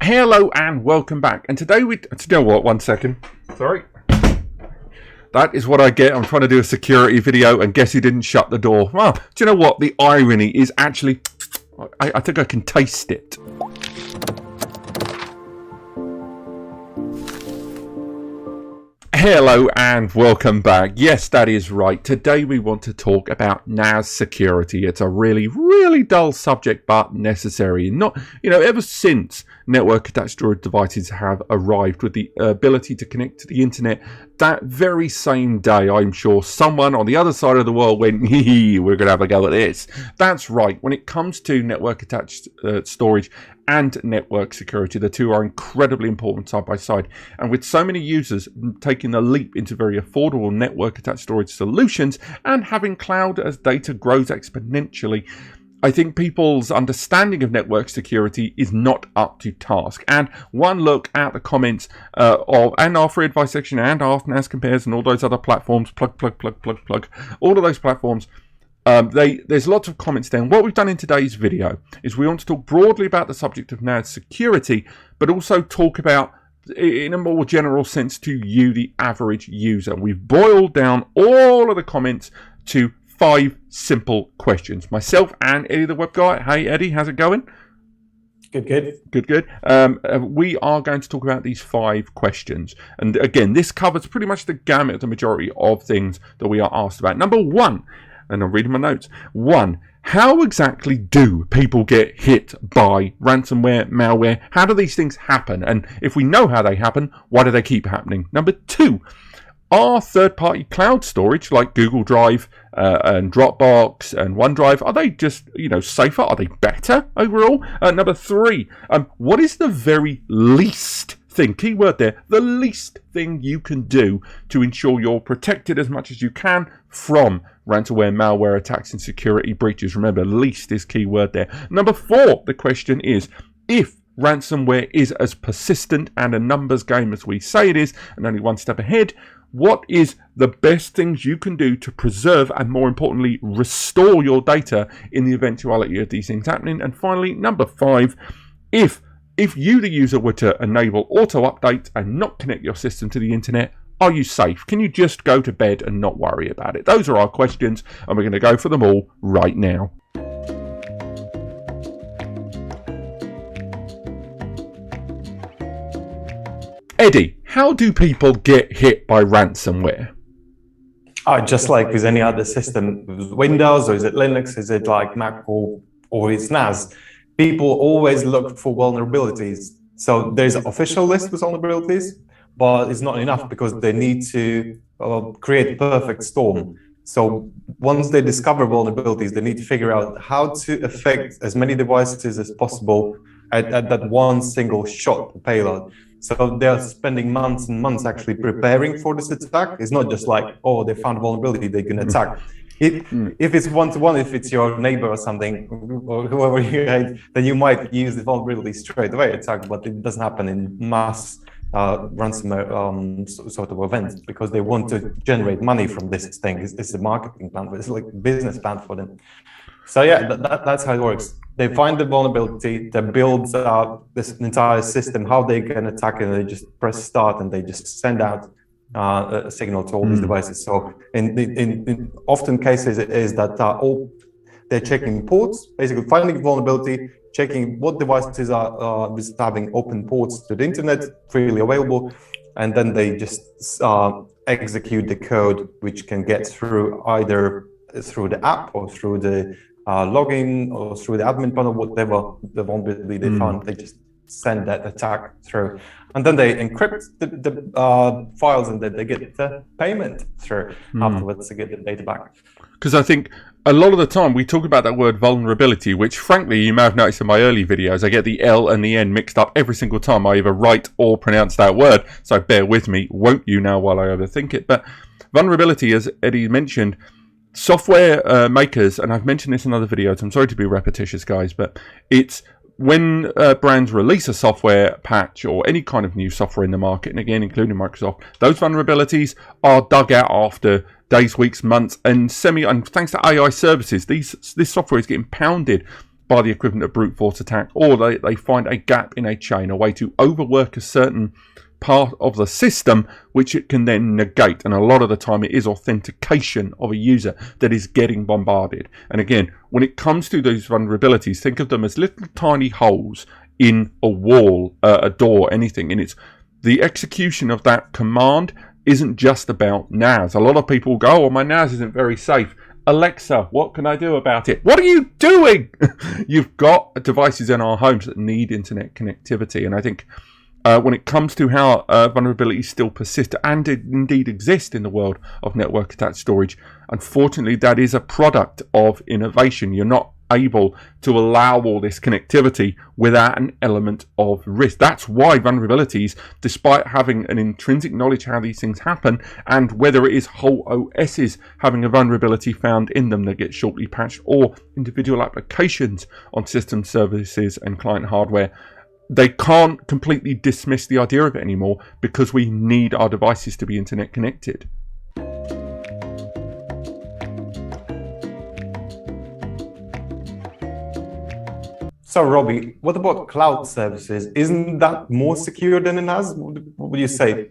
Hello and welcome back. And today you know what? 1 second. Sorry. That is what I get. I'm trying to do a security video and guess who didn't shut the door? Well, do you know what? The irony is actually, I think I can taste it. Hello and welcome back. Yes, that is right. Today we want to talk about NAS security. It's a really dull subject, but necessary. Not, ever since network attached storage devices have arrived with the ability to connect to the internet, that very same day, I'm sure someone on the other side of the world went, we're going to have a go at this. That's right. When it comes to network attached storage and network security, the two are incredibly important side by side. And with so many users taking the leap into very affordable network attached storage solutions and having cloud as data grows exponentially, I think people's understanding of network security is not up to task. And one look at the comments and our free advice section and our NAS compares and all those other platforms, plug, all of those platforms, there's lots of comments there. And what we've done in today's video is we want to talk broadly about the subject of NAS security, but also talk about, in a more general sense, to you, the average user. We've boiled down all of the comments to 5 simple questions. Myself and Eddie, the web guy. Hey, Eddie, how's it going? Good. We are going to talk about these 5 questions. And again, this covers pretty much the gamut of the majority of things that we are asked about. Number 1, and I'm reading my notes. 1, how exactly do people get hit by ransomware, malware? How do these things happen? And if we know how they happen, why do they keep happening? Number 2, are third-party cloud storage like Google Drive and Dropbox and OneDrive, are they just, safer? Are they better overall? Number 3, what is the very least thing, keyword there, the least thing you can do to ensure you're protected as much as you can from ransomware, malware attacks and security breaches? Remember, least is keyword there. Number 4, the question is, if ransomware is as persistent and a numbers game as we say it is, and only one step ahead, what is the best things you can do to preserve and, more importantly, restore your data in the eventuality of these things happening? And finally, number 5, if you, the user, were to enable auto-update and not connect your system to the internet, are you safe? Can you just go to bed and not worry about it? Those are our questions, and we're going to go for them all right now. Eddie, how do people get hit by ransomware? Just like with any other system, Windows, or is it Linux, is it like Mac, or it's NAS, people always look for vulnerabilities. So there's an official list with vulnerabilities, but it's not enough because they need to create a perfect storm. So once they discover vulnerabilities, they need to figure out how to affect as many devices as possible at that one single shot payload. So they're spending months and months actually preparing for this attack. It's not just like, oh, they found vulnerability, they can attack. If it's one-to-one, if it's your neighbor or something, or whoever you hate, then you might use the vulnerability straight away attack, but it doesn't happen in mass ransomware sort of events because they want to generate money from this thing. It's a marketing plan, it's like a business plan for them. So yeah, that's how it works. They find the vulnerability, they build this entire system, how they can attack it, and they just press start and they just send out a signal to all these devices. So in often cases it is that they're checking ports, basically finding vulnerability, checking what devices are having open ports to the internet, freely available, and then they just execute the code which can get through either through the app or through the login or through the admin panel, whatever the vulnerability they found, they just send that attack through. And then they encrypt the files and then they get the payment through afterwards to get the data back. Because I think a lot of the time we talk about that word vulnerability, which frankly you may have noticed in my early videos, I get the L and the N mixed up every single time I either write or pronounce that word. So bear with me, won't you, now while I overthink it. But vulnerability, as Eddie mentioned, software makers, and I've mentioned this in other videos, I'm sorry to be repetitious guys, but it's when brands release a software patch or any kind of new software in the market, and again including Microsoft, those vulnerabilities are dug out after days, weeks, months, and thanks to AI services, this software is getting pounded by the equivalent of brute force attack, or they find a gap in a chain, a way to overwork a certain part of the system which it can then negate. And a lot of the time it is authentication of a user that is getting bombarded. And again, when it comes to those vulnerabilities, think of them as little tiny holes in a wall, a door, anything. And it's the execution of that command isn't just about NAS. A lot of people go, oh, my NAS isn't very safe. Alexa, what can I do about it? What are you doing? You've got devices in our homes that need internet connectivity. And I think when it comes to how vulnerabilities still persist and indeed exist in the world of network attached storage, unfortunately, that is a product of innovation. You're not able to allow all this connectivity without an element of risk. That's why vulnerabilities, despite having an intrinsic knowledge how these things happen, and whether it is whole OSs having a vulnerability found in them that gets shortly patched, or individual applications on system services and client hardware, they can't completely dismiss the idea of it anymore, because we need our devices to be internet connected. So, Robbie, what about cloud services? Isn't that more secure than a NAS? What would you say?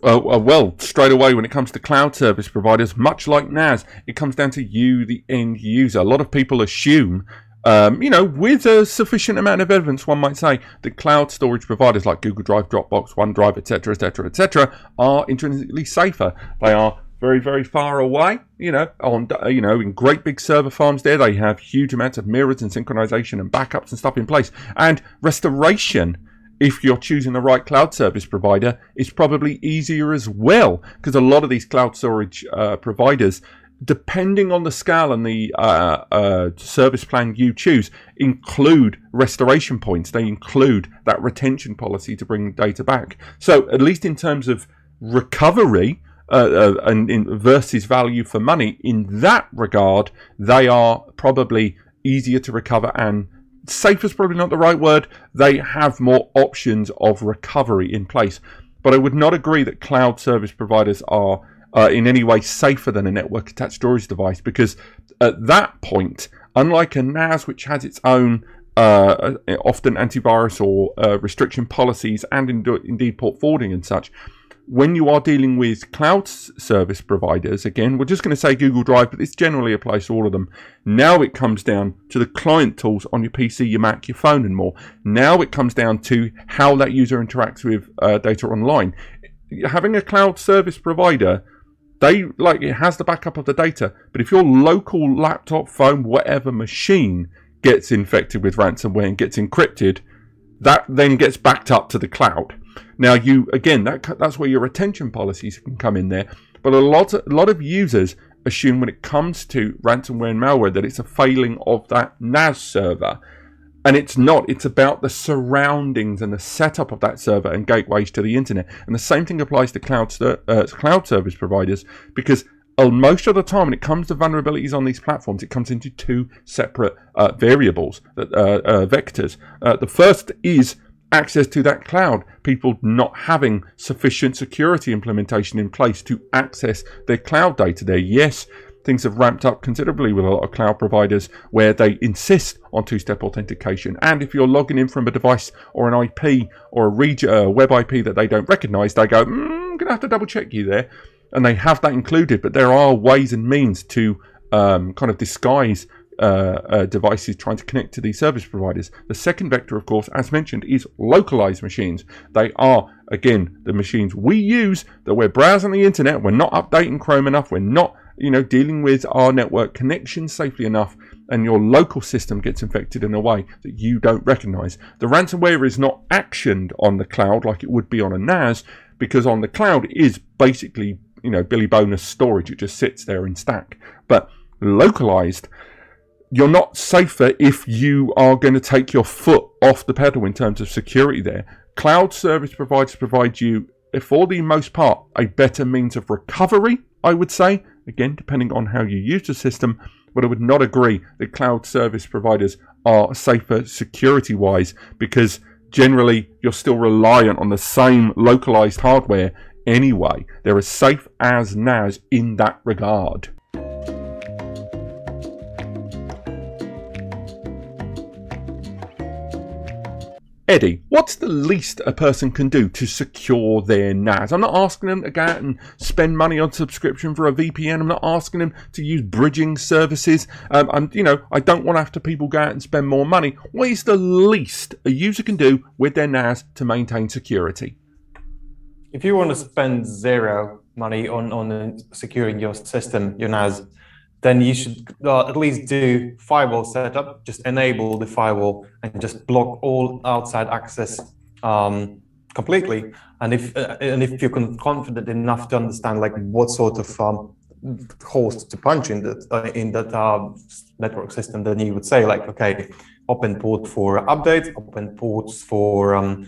Well, straight away, when it comes to cloud service providers, much like NAS, it comes down to you, the end user. A lot of people assume, with a sufficient amount of evidence, one might say, that cloud storage providers like Google Drive, Dropbox, OneDrive, etc., are intrinsically safer. They are very, very far away, in great big server farms there. They have huge amounts of mirrors and synchronization and backups and stuff in place. And restoration, if you're choosing the right cloud service provider, is probably easier as well, because a lot of these cloud storage providers, depending on the scale and the service plan you choose, include restoration points. They include that retention policy to bring data back. So at least in terms of recovery, versus value for money, in that regard, they are probably easier to recover, and safe is probably not the right word. They have more options of recovery in place. But I would not agree that cloud service providers are in any way safer than a network attached storage device, because at that point, unlike a NAS, which has its own often antivirus or restriction policies and indeed port forwarding and such, when you are dealing with cloud service providers, again, we're just going to say Google Drive, but this generally applies to all of them. Now it comes down to the client tools on your PC, your Mac, your phone, and more. Now it comes down to how that user interacts with data online. Having a cloud service provider, it has the backup of the data, but if your local laptop, phone, whatever machine gets infected with ransomware and gets encrypted, that then gets backed up to the cloud. Now, that's where your retention policies can come in there. But a lot of users assume when it comes to ransomware and malware that it's a failing of that NAS server. And it's not. It's about the surroundings and the setup of that server and gateways to the internet. And the same thing applies to cloud service providers, because most of the time when it comes to vulnerabilities on these platforms, it comes into two separate variables, vectors. The first is access to that cloud, people not having sufficient security implementation in place to access their cloud data there. Yes, things have ramped up considerably with a lot of cloud providers where they insist on two-step authentication. And if you're logging in from a device or an IP or a web IP that they don't recognize, they go, I'm going to have to double check you there. And they have that included, but there are ways and means to kind of disguise devices trying to connect to these service providers. The second vector, of course, as mentioned, is localized machines. They are, again, the machines we use that we're browsing the internet, we're not updating Chrome enough, we're not dealing with our network connection safely enough, and your local system gets infected in a way that you don't recognize. The ransomware is not actioned on the cloud like it would be on a NAS, because on the cloud it is basically Billy Bonus storage. It just sits there in stack. But localized, you're not safer if you are going to take your foot off the pedal in terms of security there. Cloud service providers provide you, for the most part, a better means of recovery, I would say. Again, depending on how you use the system. But I would not agree that cloud service providers are safer security-wise, because generally you're still reliant on the same localized hardware anyway. They're as safe as NAS in that regard. Eddie, what's the least a person can do to secure their NAS? I'm not asking them to go out and spend money on subscription for a VPN. I'm not asking them to use bridging services. I don't want to have to people go out and spend more money. What is the least a user can do with their NAS to maintain security? If you want to spend zero money on securing your system, your NAS, then you should at least do firewall setup, just enable the firewall and just block all outside access completely. And if you're confident enough to understand like what sort of holes to punch in that network system, then you would say like, okay, open port for updates, open ports for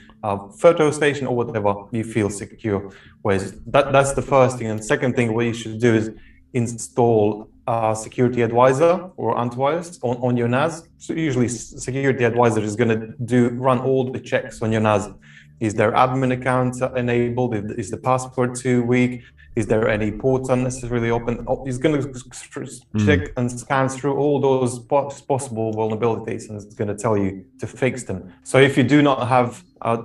photo station or whatever you feel secure. Whereas that's the first thing. And second thing, what you should do is install Security Advisor or antivirus on your NAS. So usually Security Advisor is going to run all the checks on your NAS. Is their admin account enabled? Is the password too weak? Is there any ports unnecessarily open? It's going to check and scan through all those possible vulnerabilities, and it's going to tell you to fix them. So if you do not have a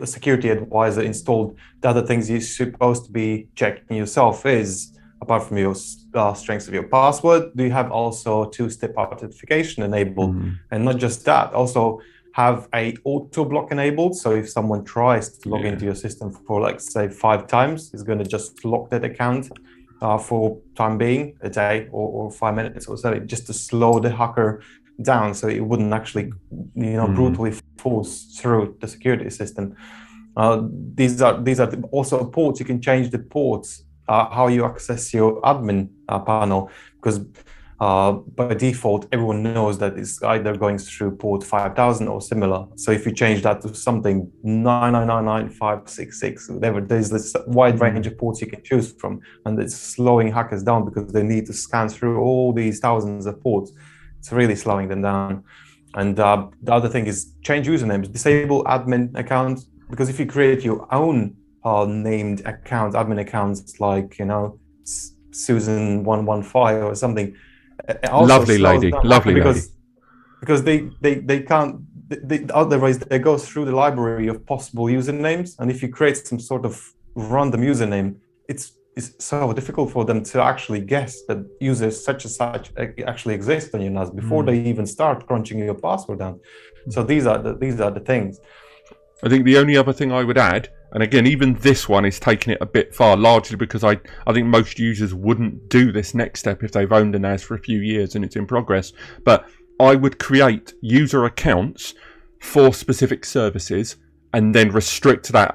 Security Advisor installed, the other things you're supposed to be checking yourself is, apart from your strengths of your password, do you have also two-step authentication enabled? And not just that, also have a auto block enabled. So if someone tries to log into your system for like say 5 times, it's going to just lock that account for time being, a day or 5 minutes or so, just to slow the hacker down, so it wouldn't actually brutally force through the security system. These are also ports. You can change the ports, how you access your admin panel, because by default, everyone knows that it's either going through port 5000 or similar. So if you change that to something 9999566, whatever, there's this wide range of ports you can choose from, and it's slowing hackers down because they need to scan through all these thousands of ports. It's really slowing them down. And the other thing is change usernames, disable admin accounts, because if you create your own named accounts, admin accounts, like Susan 115 or something. Lovely lady, lovely lady. Because they can't. Otherwise, they go through the library of possible usernames, and if you create some sort of random username, it's so difficult for them to actually guess that users such and such actually exist on your NAS before they even start crunching your password down. So these are the things. I think the only other thing I would add, and again, even this one is taking it a bit far, largely because I think most users wouldn't do this next step if they've owned a NAS for a few years and it's in progress. But I would create user accounts for specific services and then restrict that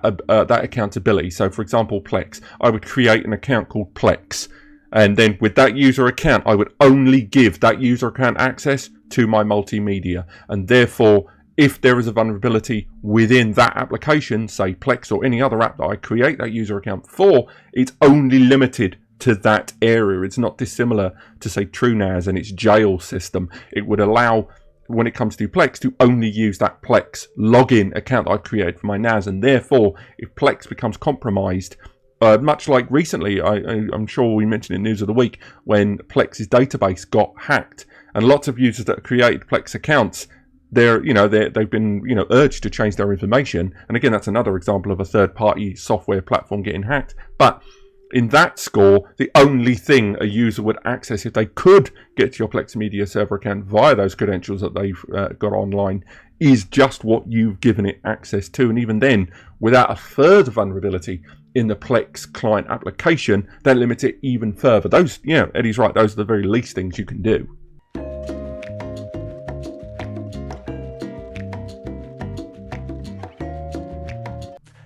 accountability. So, for example, Plex. I would create an account called Plex. And then with that user account, I would only give that user account access to my multimedia. And therefore, if there is a vulnerability within that application, say Plex or any other app that I create that user account for, it's only limited to that area. It's not dissimilar to, say, TrueNAS and its jail system. It would allow, when it comes to Plex, to only use that Plex login account I created for my NAS. And therefore, if Plex becomes compromised, much like recently, I'm sure we mentioned in News of the Week, when Plex's database got hacked, and lots of users that created Plex accounts, they've been urged to change their information. And again, that's another example of a third-party software platform getting hacked. But in that score, the only thing a user would access if they could get to your Plex Media server account via those credentials that they've got online is just what you've given it access to. And even then, without a further vulnerability in the Plex client application, that limits it even further. Those, Eddie's right, those are the very least things you can do.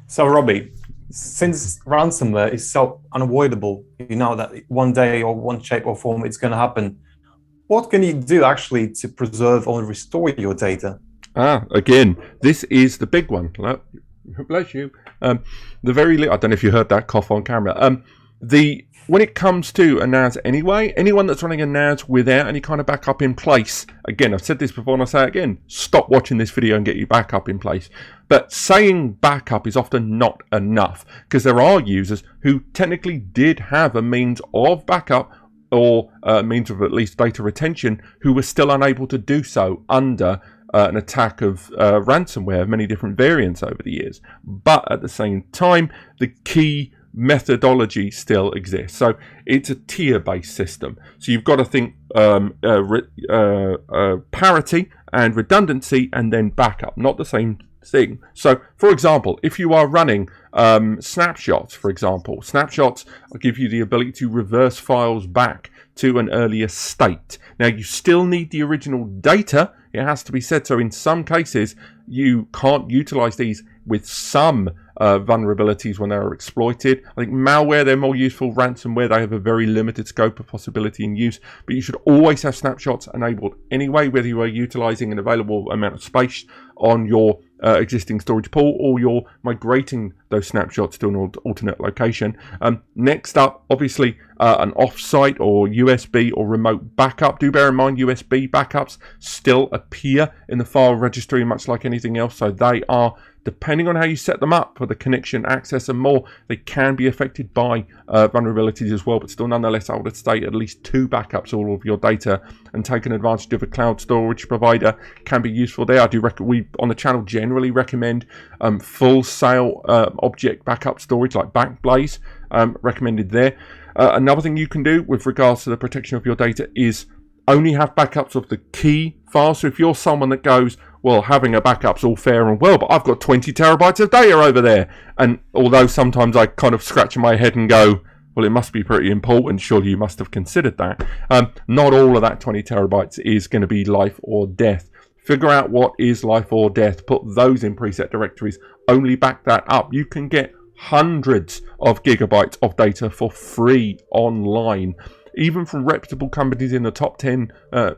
So, Robbie, since ransomware is so unavoidable, that one day or one shape or form it's going to happen, what can you do actually to preserve or restore your data? Again, this is the big one. Bless you. I don't know if you heard that cough on camera. When it comes to a NAS anyway, anyone that's running a NAS without any kind of backup in place, again, I've said this before and I'll say it again, stop watching this video and get your backup in place. But saying backup is often not enough, because there are users who technically did have a means of backup or a means of at least data retention who were still unable to do so under an attack of ransomware, many different variants over the years. But at the same time, the key methodology still exists. So it's a tier-based system. So you've got to think parity and redundancy and then backup, not the same thing. So, for example, if you are running snapshots, snapshots give you the ability to reverse files back to an earlier state. Now, you still need the original data, it has to be said. So in some cases, you can't utilize these with some vulnerabilities when they are exploited. I think malware, they're more useful. Ransomware, they have a very limited scope of possibility in use. But you should always have snapshots enabled anyway, whether you are utilizing an available amount of space on your existing storage pool or you're migrating those snapshots to an alternate location. Next up, obviously, an offsite or USB or remote backup. Do bear in mind USB backups still appear in the file registry much like anything else, so they are, depending on how you set them up for the connection, access and more, they can be affected by vulnerabilities as well, but still nonetheless I would say at least 2 backups all of your data and taking advantage of a cloud storage provider can be useful there. I do we on the channel generally recommend full sale object backup storage like Backblaze, recommended there. Another thing you can do with regards to the protection of your data is only have backups of the key files. So if you're someone that goes, well, having a backup's all fair and well, but I've got 20 terabytes of data over there. And although sometimes I kind of scratch my head and go, well, it must be pretty important. Surely you must have considered that. Not all of that 20 terabytes is going to be life or death. Figure out what is life or death. Put those in preset directories. Only back that up. You can get hundreds of gigabytes of data for free online. Even from reputable companies in the top 10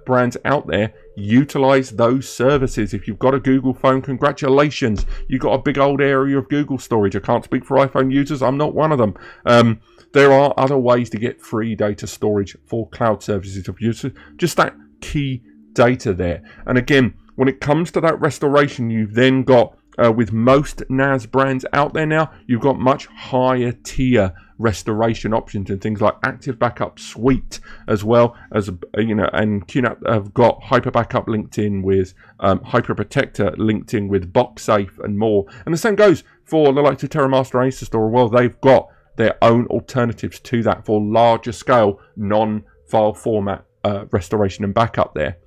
brands out there, utilize those services. If you've got a Google phone, congratulations. You've got a big old area of Google storage. I can't speak for iPhone users. I'm not one of them. There are other ways to get free data storage for cloud services of use. Just that key data there. And again, when it comes to that restoration, you've then got with most NAS brands out there now, you've got much higher tier restoration options and things like Active Backup Suite, as well as and QNAP have got Hyper Backup linked in with Hyper Protector linked in with BoxSafe and more. And the same goes for the likes of TerraMaster and Acer Store. Well, they've got their own alternatives to that for larger scale non-file format restoration and backup there.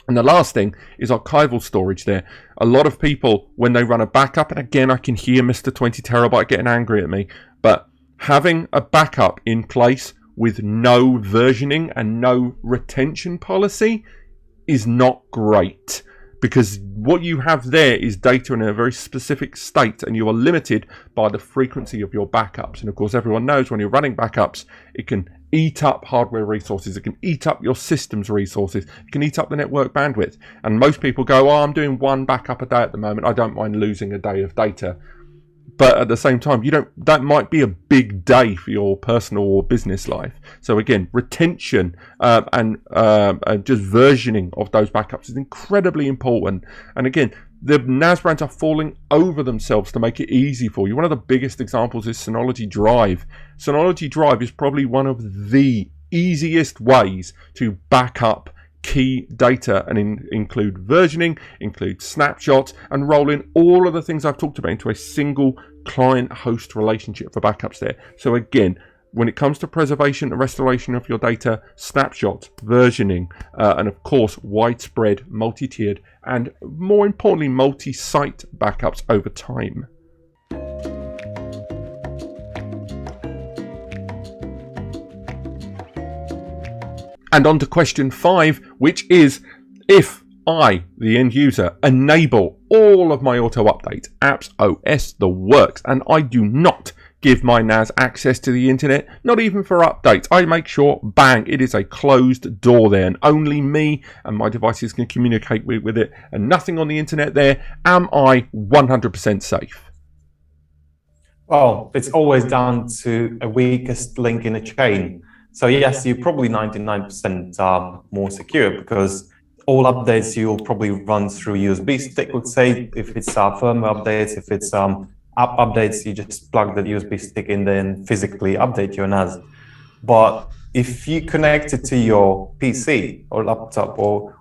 And the last thing is archival storage there. A lot of people, when they run a backup, and again, I can hear Mr. 20 terabyte getting angry at me, but having a backup in place with no versioning and no retention policy is not great. Because what you have there is data in a very specific state and you are limited by the frequency of your backups. And of course, everyone knows when you're running backups, it can eat up hardware resources, it can eat up your system's resources, it can eat up the network bandwidth. And most people go, oh, I'm doing 1 backup a day at the moment, I don't mind losing a day of data. But at the same time, that might be a big day for your personal or business life. So again, retention and just versioning of those backups is incredibly important. And again, the NAS brands are falling over themselves to make it easy for you. One of the biggest examples is Synology Drive. Synology Drive is probably one of the easiest ways to back up key data and include versioning, include snapshots, and roll in all of the things I've talked about into a single client-host relationship for backups there. So again, when it comes to preservation and restoration of your data, snapshots, versioning, and of course widespread, multi-tiered, and more importantly multi-site backups over time. And on to question 5, which is, if I, the end user, enable all of my auto updates, apps, OS, the works, and I do not give my NAS access to the internet, not even for updates, I make sure, bang, it is a closed door there, and only me and my devices can communicate with it, and nothing on the internet there, am I 100% safe? Well, it's always down to a weakest link in a chain. So yes, you're probably 99% more secure because all updates you'll probably run through USB stick, let's say, if it's firmware updates, if it's app updates, you just plug the USB stick in there and physically update your NAS. But if you connect it to your PC or laptop or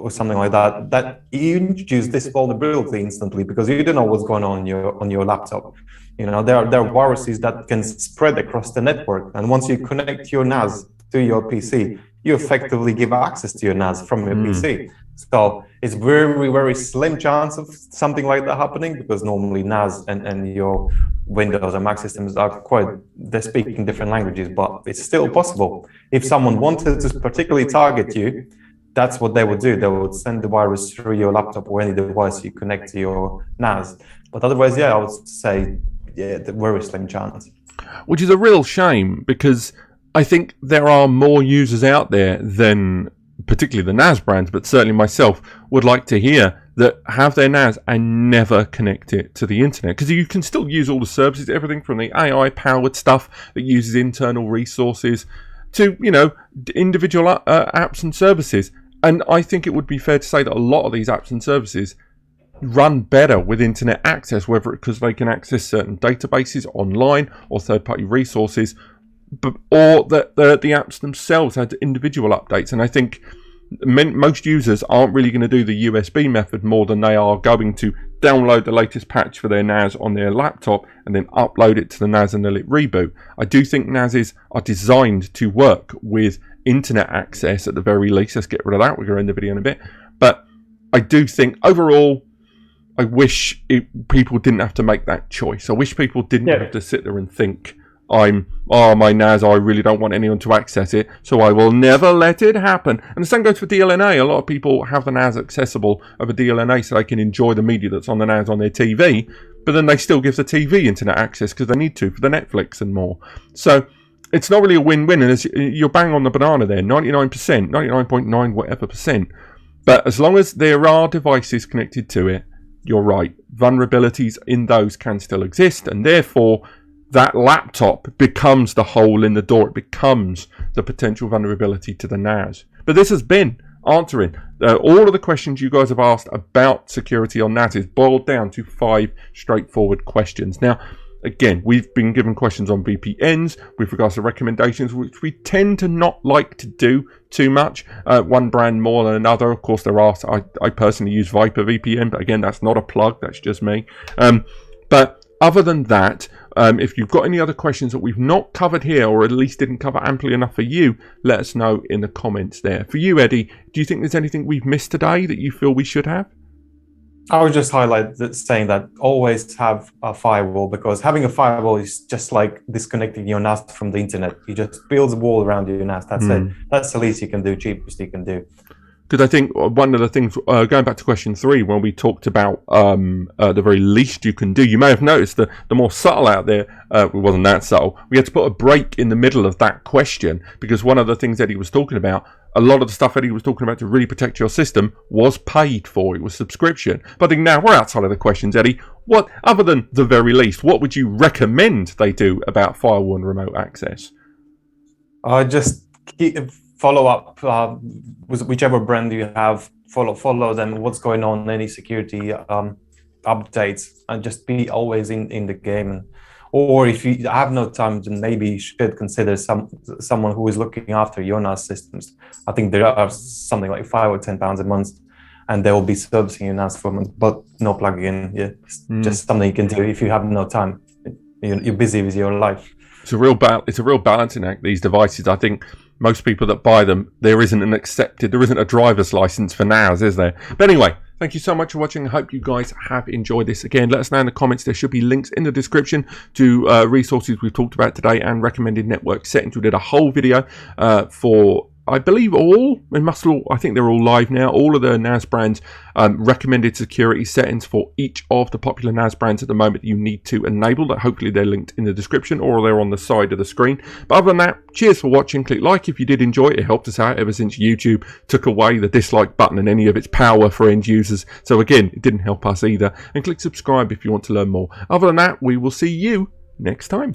something like that, that you introduce this vulnerability instantly because you don't know what's going on in your laptop. You know, there are viruses that can spread across the network, and once you connect your NAS to your PC, you effectively give access to your NAS from your PC. So it's very, very slim chance of something like that happening because normally NAS and your Windows and Mac systems are they're speaking different languages, but it's still possible. If someone wanted to particularly target you, that's what they would do. They would send the virus through your laptop or any device you connect to your NAS. But otherwise, yeah, I would say, yeah, the very slim chance. Which is a real shame because I think there are more users out there than particularly the NAS brands, but certainly myself would like to hear that have their NAS and never connect it to the internet, because you can still use all the services, everything from the AI powered stuff that uses internal resources to, you know, individual apps and services. And I think it would be fair to say that a lot of these apps and services run better with internet access, whether because they can access certain databases online or third-party resources, or that the apps themselves had individual updates. And I think most users aren't really going to do the USB method more than they are going to download the latest patch for their NAS on their laptop and then upload it to the NAS and let it reboot. I do think NASs are designed to work with internet access at the very least. Let's get rid of that. We're going to end the video in a bit. But I do think overall, I wish people didn't have to make that choice. I wish people didn't have to sit there and think, my NAS, I really don't want anyone to access it, so I will never let it happen. And the same goes for DLNA. A lot of people have the NAS accessible over DLNA so they can enjoy the media that's on the NAS on their TV, but then they still give the TV internet access because they need to for the Netflix and more. So it's not really a win-win, and you're bang on the banana there, 99%, 99.9 whatever percent. But as long as there are devices connected to it, you're right. Vulnerabilities in those can still exist, and therefore that laptop becomes the hole in the door. It becomes the potential vulnerability to the NAS. But this has been answering all of the questions you guys have asked about security on NASs, boiled down to 5 straightforward questions. Now, again, we've been given questions on VPNs with regards to recommendations, which we tend to not like to do too much. One brand more than another. Of course, there are. I personally use Viper VPN, but again, that's not a plug. That's just me. But other than that, if you've got any other questions that we've not covered here, or at least didn't cover amply enough for you, let us know in the comments there. For you, Eddie, do you think there's anything we've missed today that you feel we should have? I would just highlight that, saying that always have a firewall, because having a firewall is just like disconnecting your NAS from the internet. You just build a wall around your NAS. That's it. That's the least you can do, cheapest you can do. Because I think one of the things, going back to question 3, when we talked about the very least you can do, you may have noticed that the more subtle out there, it wasn't that subtle. We had to put a break in the middle of that question, because one of the things Eddie was talking about, a lot of the stuff Eddie was talking about to really protect your system was paid for. It was subscription. But I think now we're outside of the questions, Eddie. What, other than the very least, what would you recommend they do about firewall and remote access? Just follow up with whichever brand you have. Follow them. What's going on? Any security updates, and just be always in the game. Or if you have no time, then maybe you should consider someone who is looking after your NAS systems. I think there are something like £5 or £10 a month, and they will be servicing your NAS for a month, but no plug-in. Yeah, just something you can do if you have no time. You're busy with your life. It's a real balancing act, these devices. I think most people that buy them, there isn't a driver's license for NAS, is there? But anyway, thank you so much for watching. I hope you guys have enjoyed this. Again, let us know in the comments. There should be links in the description to resources we've talked about today and recommended network settings. We did a whole video for, I believe, I think they're all live now. All of the NAS brands recommended security settings for each of the popular NAS brands at the moment that you need to enable. That hopefully they're linked in the description or they're on the side of the screen. But other than that, cheers for watching. Click like if you did enjoy it. It helped us out ever since YouTube took away the dislike button and any of its power for end users. So again, it didn't help us either. And click subscribe if you want to learn more. Other than that, we will see you next time.